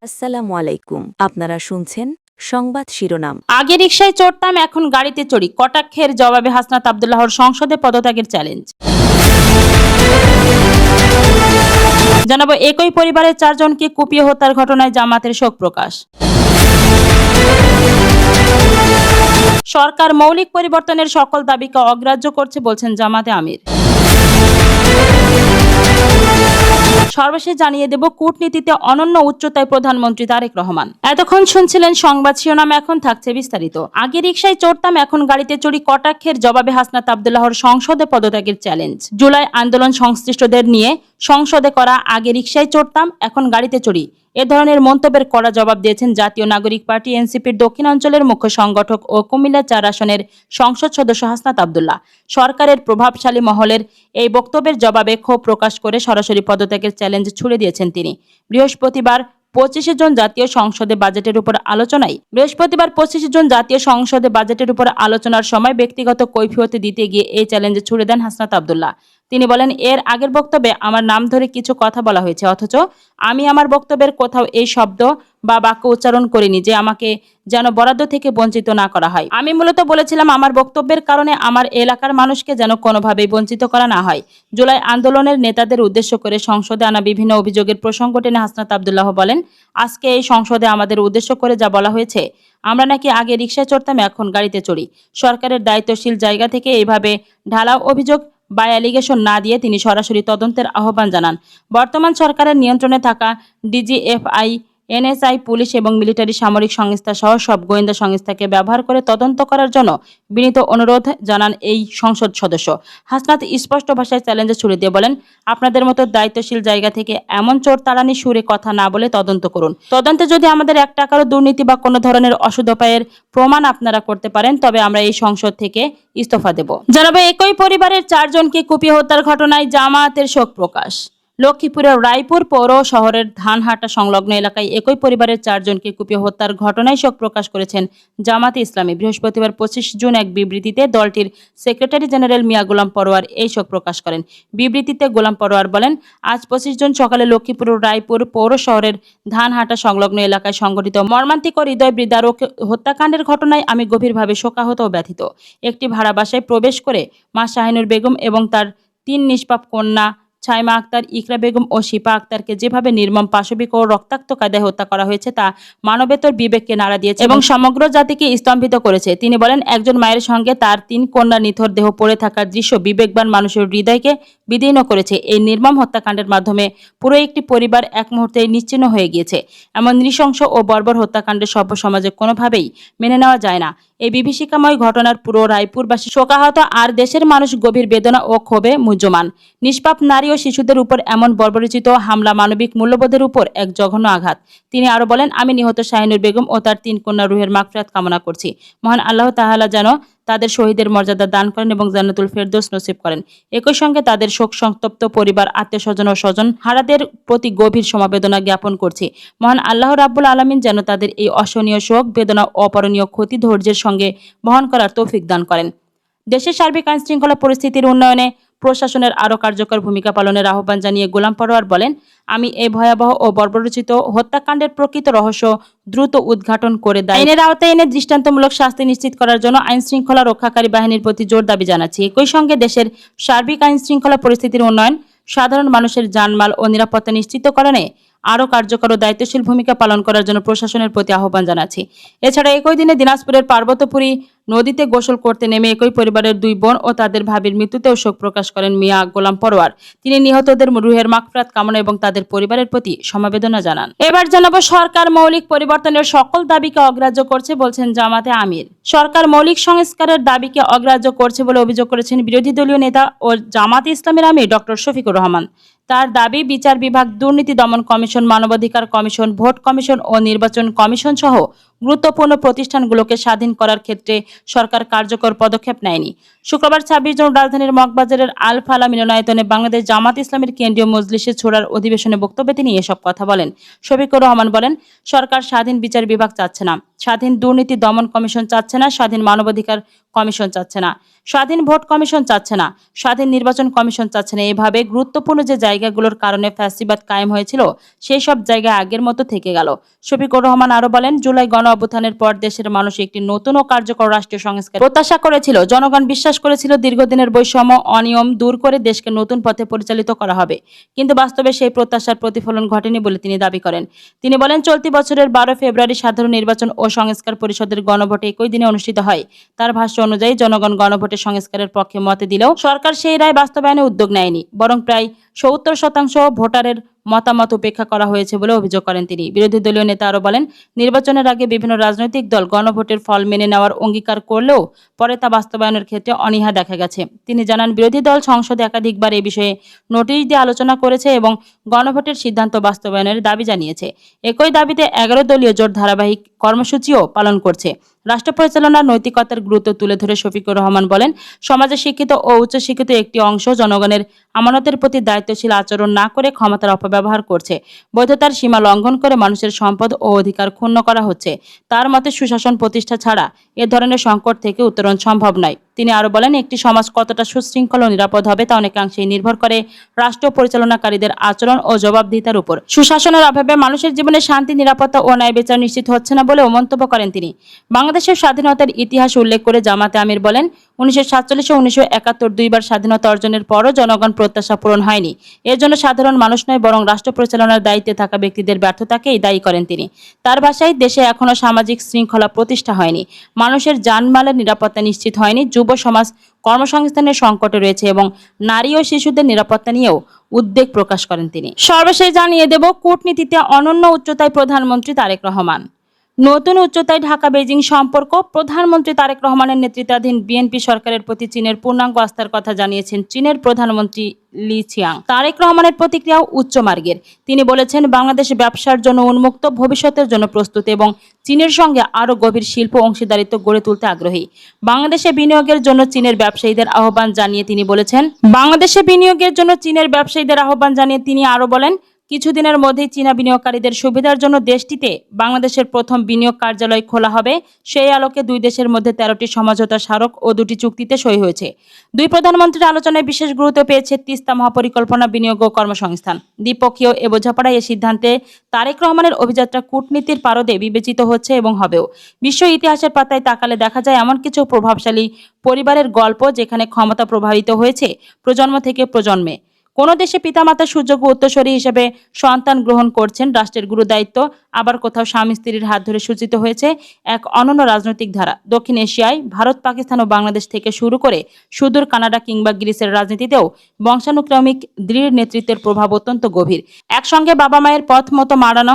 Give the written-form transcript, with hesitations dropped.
আসসালামু আলাইকুম। আপনারা শুনছেন সংবাদ শিরোনাম। আগে রিকশায় চড়তাম, এখন গাড়িতে চড়ি। কটাক্ষের জবাবে হাসনাত আব্দুল্লাহর সংসদে পদত্যাগের চ্যালেঞ্জ। জানাবো একই পরিবারের 4 জনকে কুপিয়ে হত্যার ঘটনায় জামাতের শোক প্রকাশ। সরকার মৌলিক পরিবর্তনের সকল দাবিকে অগ্রাহ্য করছে বলছেন জামাতে আমির। সর্বশেষ জানিয়ে দেব কূটনীতিতে অনন্য উচ্চতায় প্রধানমন্ত্রী তারেক রহমান। এতক্ষণ শুনছিলেন সংবাদ শিরোনাম, এখন থাকছে বিস্তারিত। আগে রিকশায় চড়তাম, এখন গাড়িতে চড়ি। কটাক্ষের জবাবে হাসনাত আব্দুল্লাহর সংসদে পদত্যাগের চ্যালেঞ্জ। জুলাই আন্দোলন সংশ্লিষ্টদের নিয়ে সংসদে করা আগে রিকশায় চড়তাম, এখন গাড়িতে চড়ি, এ ধরনের মন্তব্যের কড়া জবাব দিয়েছেন জাতীয় নাগরিক পার্টি এনসিপির দক্ষিণাঞ্চলের মুখ্য সংগঠক ও কুমিল্লা 4 আসনের সংসদ সদস্য হাসনাত আব্দুল্লাহ। সরকারের প্রভাবশালী মহলের এই বক্তব্যের জবাবে ক্ষোভ প্রকাশ করে সরাসরি পদত্যাগের চ্যালেঞ্জ ছুড়ে দিয়েছেন তিনি। বৃহস্পতিবার 25 জুন জাতীয় সংসদে বাজেটের উপর আলোচনার সময় ব্যক্তিগত কৈফিয়ত দিতে গিয়ে এই চ্যালেঞ্জ ছুড়ে দেন হাসনাত আব্দুল্লাহ। তিনি বলেন, এর আগের বক্তব্যে আমার নাম ধরে কিছু কথা বলা হয়েছে, অথচ আমি আমার বক্তব্যের কোথাও এই শব্দ বা বাক্য উচ্চারণ করিনি যে আমাকে যেন বরাদ্দ থেকে বঞ্চিত না করা হয়। আমি মূলত বলেছিলাম আমার বক্তব্যের কারণে আমার এলাকার মানুষকে যেন কোনোভাবেই বঞ্চিত করা না হয়। জুলাই আন্দোলনের নেতাদের উদ্দেশ্য করে সংসদে আনা বিভিন্ন অভিযোগের প্রসঙ্গ টেনে হাসনাত আব্দুল্লাহ বলেন, আজকে এই সংসদে আমাদের উদ্দেশ্য করে যা বলা হয়েছে, আমরা নাকি আগে রিকশায় চড়তাম, এখন গাড়িতে চড়ি। সরকারের দায়িত্বশীল জায়গা থেকে এইভাবে ঢালাও অভিযোগ বা অ্যালিগেশন না দিয়ে তিনি সরাসরি তদন্তের আহ্বান জানান। বর্তমান সরকারের নিয়ন্ত্রণে থাকা ডিজিএফআই, এনএসআই, পুলিশ এবং মিলিটারি সামরিক সংস্থা সহ সব গোয়েন্দা সংস্থাকে ব্যবহার করে তদন্ত করার জন্য বিনীত অনুরোধ জানান এই সংসদ সদস্য। হাসনাত স্পষ্ট ভাষায় চ্যালেঞ্জে ছুড়ে দিয়ে বলেন, আপনাদের মতো দায়িত্বশীল জায়গা থেকে এমন চোর তাড়ানি সুরে কথা না বলে তদন্ত করুন। তদন্তে যদি আমাদের 1 টাকারও দুর্নীতি বা কোনো ধরনের অসদুপায়ের প্রমাণ আপনারা করতে পারেন, তবে আমরা এই সংসদ থেকে ইস্তফা দেব। জানাবো একই পরিবারের 4 জনকে কুপিয়ে হত্যার ঘটনায় জামায়াতের শোক প্রকাশ। লক্ষ্মীপুরের রায়পুর পৌর শহরের ধানহাটা সংলগ্ন এলাকায় একই পরিবারের 4 জনকে কুপিয়ে হত্যার ঘটনায় শোক প্রকাশ করেছেন জামাতে ইসলামী। বৃহস্পতিবার 25 জুন এক বিবৃতিতে দলটির সেক্রেটারি জেনারেল মিয়া গোলাম পরোয়ার এই শোক প্রকাশ করেন। বিবৃতিতে গোলাম পরোয়ার বলেন, আজ 25 জুন সকালে লক্ষ্মীপুর রায়পুর পৌর শহরের ধানহাটা সংলগ্ন এলাকায় সংঘটিত মর্মান্তিক ও হৃদয় বিদারক হত্যাকাণ্ডের ঘটনায় আমি গভীরভাবে শোকাহত ও ব্যথিত। একটি ভাড়া বাসায় প্রবেশ করে মা শাহিনুর বেগম এবং তার 3 নিষ্পাপ কন্যা ছাইমা আক্তার, ইকরা বেগম ও শিপা আক্তারকে যেভাবে নির্মম পাশবিক ও রক্তাক্ত কায়দায় হত্যা করা হয়েছে তা মানবেতর বিবেককে নাড়া দিয়েছে এবং সমগ্র জাতিকে স্তম্ভিত করেছে। তিনি বলেন, একজন মায়ের সঙ্গে তার 3 কন্যার নিথর দেহ পড়ে থাকার দৃশ্য বিবেকবান মানুষের হৃদয়কে বিদীর্ণ করেছে। এই নির্মম হত্যাকাণ্ডের মাধ্যমে পুরো একটি পরিবার এক মুহূর্তে নিশ্চিহ্ন হয়ে গিয়েছে। এমন নৃশংস ও বর্বর হত্যাকাণ্ডের সভ্য সমাজে কোনোভাবেই মেনে নেওয়া যায় না। এই বিভীষিকাময় ঘটনার পুরো রায়পুরবাসী শোকাহত, আর দেশের মানুষ গভীর বেদনা ও ক্ষোভে মুহ্যমান। নিষ্পাপ নারী ও শিশুদের উপর এমন বর্বরচিত হামলা মানবিক মূল্যবোধের উপর এক জঘন্য আঘাত। তিনি আরো বলেন, আমি নিহত শাহিনুর বেগম ও তার 3 কন্যার রুহের মাগফিরাত কামনা করছি। মহান আল্লাহ তাআলা যেন তাদের শহীদের মর্যাদা দান করেন এবং জান্নাতুল ফেরদৌস নসিব করেন। একই সঙ্গে তাদের শোক সন্তপ্ত পরিবার, আত্মীয়স্বজন ও স্বজন হারাদের প্রতি গভীর সমবেদনা জ্ঞাপন করছি। মহান আল্লাহ রাব্বুল আলামিন যেন তাদের এই অসহনীয় শোক বেদনা, অপরণীয় ক্ষতি ধৈর্যের সঙ্গে বহন করার তৌফিক দান করেন। দেশের সার্বিক আইন শৃঙ্খলা পরিস্থিতির উন্নয়নে প্রশাসনের আরও কার্যকর ভূমিকা পালনের আহ্বান জানিয়ে গোলাম পরোয়ার বলেন, আমি এই ভয়াবহ ও বর্বরচিত হত্যাকাণ্ডের প্রকৃত রহস্য দ্রুত উদ্ঘাটন করে আইনের আওতায় এনে দৃষ্টান্তমূলক শাস্তি নিশ্চিত করার জন্য আইন শৃঙ্খলা রক্ষাকারী বাহিনীর প্রতি জোর দাবি জানাচ্ছি। একই সঙ্গে দেশের সার্বিক আইন শৃঙ্খলা পরিস্থিতির উন্নয়ন, সাধারণ মানুষের জানমাল ও নিরাপত্তা নিশ্চিতকরণে আরও কার্যকর ও দায়িত্বশীল ভূমিকা পালন করার জন্য প্রশাসনের প্রতি আহ্বান জানাচ্ছি। এছাড়া একই দিনে দিনাজপুরের পার্বত্যপুরী নদীতে গোসল করতে নেমে একই পরিবারের 2 বোন ও তাদের ভাবির মৃত্যুতেও শোক প্রকাশ করেন মিয়া গোলাম পরোয়ার। তিনি নিহতদের রুহের মাগফিরাত কামনা এবং তাদের পরিবারের প্রতি সমবেদনা জানান। এবার জানাবো সরকার মৌলিক পরিবর্তনের সকল দাবিকে অগ্রাহ্য করছে বলছেন জামাতে আমির। সরকার মৌলিক সংস্কারের দাবিকে অগ্রাহ্য করছে বলে অভিযোগ করেছেন বিরোধী দলীয় নেতা ও জামাতে ইসলামের আমির ডক্টর শফিকুর রহমান। তার দাবি, বিচার বিভাগ, দুর্নীতি দমন কমিশন, মানবাধিকার কমিশন, ভোট কমিশন ও নির্বাচন কমিশন সহ গুরুত্বপূর্ণ প্রতিষ্ঠানগুলোকে স্বাধীন করার ক্ষেত্রে সরকার কার্যকর পদক্ষেপ নেয়নি। শুক্রবার 26 জুন রাজধানীর মগবাজারের আল ফালা মিলনায়তনে বাংলাদেশ জামাত ইসলামের কেন্দ্রীয় মজলিসে ছোড়ার অধিবেশনে বক্তব্যে তিনি এসব কথা বলেন। শফিকুর রহমান বলেন, সরকার স্বাধীন বিচার বিভাগ চাচ্ছে না, স্বাধীন দুর্নীতি দমন কমিশন চাচ্ছে না, স্বাধীন মানবাধিকার কমিশন চাচ্ছে না, স্বাধীন ভোট কমিশন চাচ্ছে না, স্বাধীন নির্বাচন কমিশন চাচ্ছে না। এভাবে গুরুত্বপূর্ণ যে জায়গাগুলোর কারণে ফ্যাসিবাদ কায়েম হয়েছিল সেই সব জায়গায় আগের মতো থেকে গেল। শফিকুর রহমান আরো বলেন, জুলাই গণ অভ্যুত্থানের পর দেশের মানুষ একটি নতুন ও কার্যকর রাষ্ট্রীয় সংস্কার প্রত্যাশা করেছিল। জনগণ বিশ্বাস করেছিল দীর্ঘদিনের বৈষম্য অনিয়ম দূর করে দেশকে নতুন পথে পরিচালিত করা হবে, কিন্তু বাস্তবে সেই প্রত্যাশার প্রতিফলন ঘটেনি বলে তিনি দাবি করেন। তিনি বলেন, চলতি বছরের 12 ফেব্রুয়ারি সাধারণ নির্বাচন ও সংস্কার পরিষদের গণভোট একই দিনে অনুষ্ঠিত হয়। তার ভাষ্য অনুযায়ী জনগণ গণভোটে সংস্কারের পক্ষে মত দিলেও সরকার সেই রায় বাস্তবায়নে উদ্যোগ নেয়নি, বরং প্রায় 70% ভোটারের মতামত উপেক্ষা করা হয়েছে বলে অভিযোগ করেন তিনি। বিরোধী দলীয় নেতা আরো বলেন, নির্বাচনের আগে বিভিন্ন রাজনৈতিক দল গণভোটের ফল মেনে নেওয়ার অঙ্গীকার করলেও পরে তা বাস্তবায়নের ক্ষেত্রে অনীহা দেখা গেছে। তিনি জানান, বিরোধী দল সংসদে একাধিকবার এই বিষয়ে নোটিশ দিয়ে আলোচনা করেছে এবং গণভোটের সিদ্ধান্ত বাস্তবায়নের দাবি জানিয়েছে। একই দাবিতে 11 দলীয় জোট ধারাবাহিক কর্মসূচিও পালন করছে। রাষ্ট্র পরিচালনার নৈতিকতার গুরুত্ব তুলে ধরে শফিকুর রহমান বলেন, সমাজে শিক্ষিত ও উচ্চশিক্ষিত একটি অংশ জনগণের আমানতের প্রতি দায়িত্বশীল আচরণ না করে ক্ষমতার অপব্যবহার করছে। বৈধতার সীমা লঙ্ঘন করে মানুষের সম্পদ ও অধিকার ক্ষুণ্ণ করা হচ্ছে। তার মতে সুশাসন প্রতিষ্ঠা ছাড়া এ ধরনের সংকট থেকে উত্তরণ সম্ভব নয়। তিনি আরো বলেন, একটি সমাজ কতটা সুশৃঙ্খল ও নিরাপদ হবে তা অনেকাংশেই নির্ভর করে রাষ্ট্র পরিচালনাকারীদের আচরণ ও জবাবদিহিতার উপর। সুশাসনের অভাবে মানুষের জীবনে শান্তি, নিরাপত্তা ও ন্যায় বিচার নিশ্চিত হচ্ছে না বলেও মন্তব্য করেন তিনি। বাংলাদেশের স্বাধীনতার ইতিহাস উল্লেখ করে জামাতে আমির বলেন, 1947 ও 1971 দুইবার স্বাধীনতা অর্জনের পরও জনগণ প্রত্যাশা পূরণ হয়নি। এর জন্য সাধারণ মানুষ নয়, বরং রাষ্ট্র পরিচালনার দায়িত্বে থাকা ব্যক্তিদের ব্যর্থতাকেই দায়ী করেন তিনি। তার ভাষায়, দেশে এখনো সামাজিক শৃঙ্খলা প্রতিষ্ঠা হয়নি, মানুষের জানমালের নিরাপত্তা নিশ্চিত হয়নি, যুব সমাজ কর্মসংস্থানের সংকটে রয়েছে এবং নারী ও শিশুদের নিরাপত্তা নিয়েও উদ্বেগ প্রকাশ করেন তিনি। সর্বশেষ জানিয়ে দেব, কূটনীতিতে অনন্য উচ্চতায় প্রধানমন্ত্রী তারেক রহমান। নতুন উচ্চতায় ঢাকা বেজিং সম্পর্ক। প্রধানমন্ত্রী তারেক রহমানের নেতৃত্বাধীন বিএনপি সরকারের প্রতি চীনের পূর্ণাঙ্গ আস্থার কথা জানিয়েছেন চীনের প্রধানমন্ত্রী লি চিয়াং। তারেক রহমানের প্রতিক্রিয়াও উচ্চ মার্গের। তিনি বলেছেন, বাংলাদেশ ব্যবসার জন্য উন্মুক্ত, ভবিষ্যতের জন্য প্রস্তুত এবং চীনের সঙ্গে আরও গভীর শিল্প অংশীদারিত্ব গড়ে তুলতে আগ্রহী। বাংলাদেশে বিনিয়োগের জন্য চীনের ব্যবসায়ীদের আহ্বান জানিয়ে তিনি আরো বলেন, কিছুদিনের মধ্যেই চীনা বিনিয়োগকারীদের সুবিধার জন্য দেশটিতে বাংলাদেশের প্রথম বিনিয়োগ কার্যালয় খোলা হবে। সেই আলোকে দুই দেশের মধ্যে 13টি সমঝোতা স্মারক ও 2টি চুক্তিতে সই হয়েছে। দুই প্রধানমন্ত্রীর আলোচনায় বিশেষ গুরুত্ব পেয়েছে তিস্তা মহাপরিকল্পনা, বিনিয়োগ ও কর্মসংস্থান। দ্বিপক্ষীয় এ বোঝাপড়ায় এ সিদ্ধান্তে তারেক রহমানের অভিযাত্রা কূটনীতির পারদে বিবেচিত হচ্ছে এবং হবেও। বিশ্ব ইতিহাসের পাতায় তাকালে দেখা যায় এমন কিছু প্রভাবশালী পরিবারের গল্প যেখানে ক্ষমতা প্রভাবিত হয়েছে প্রজন্ম থেকে প্রজন্মে। কোনো দেশে পিতামাতার সুযোগ্য উত্তরসূরি হিসেবে সন্তান গ্রহণ করছেন রাষ্ট্রের গুরুদায়িত্ব, আবার কোথাও স্বামী স্ত্রীর হাত ধরে সূচিত হয়েছে এক অনন্য রাজনৈতিক ধারা। দক্ষিণ এশিয়ায় ভারত, পাকিস্তান ও বাংলাদেশ থেকে শুরু করে সুদূর কানাডা কিংবা গ্রিসের রাজনীতিতেও বংশানুক্রমিক দৃঢ় নেতৃত্বের প্রভাব অত্যন্ত গভীর। একসঙ্গে বাবা মায়ের পথ মতো মাড়ানো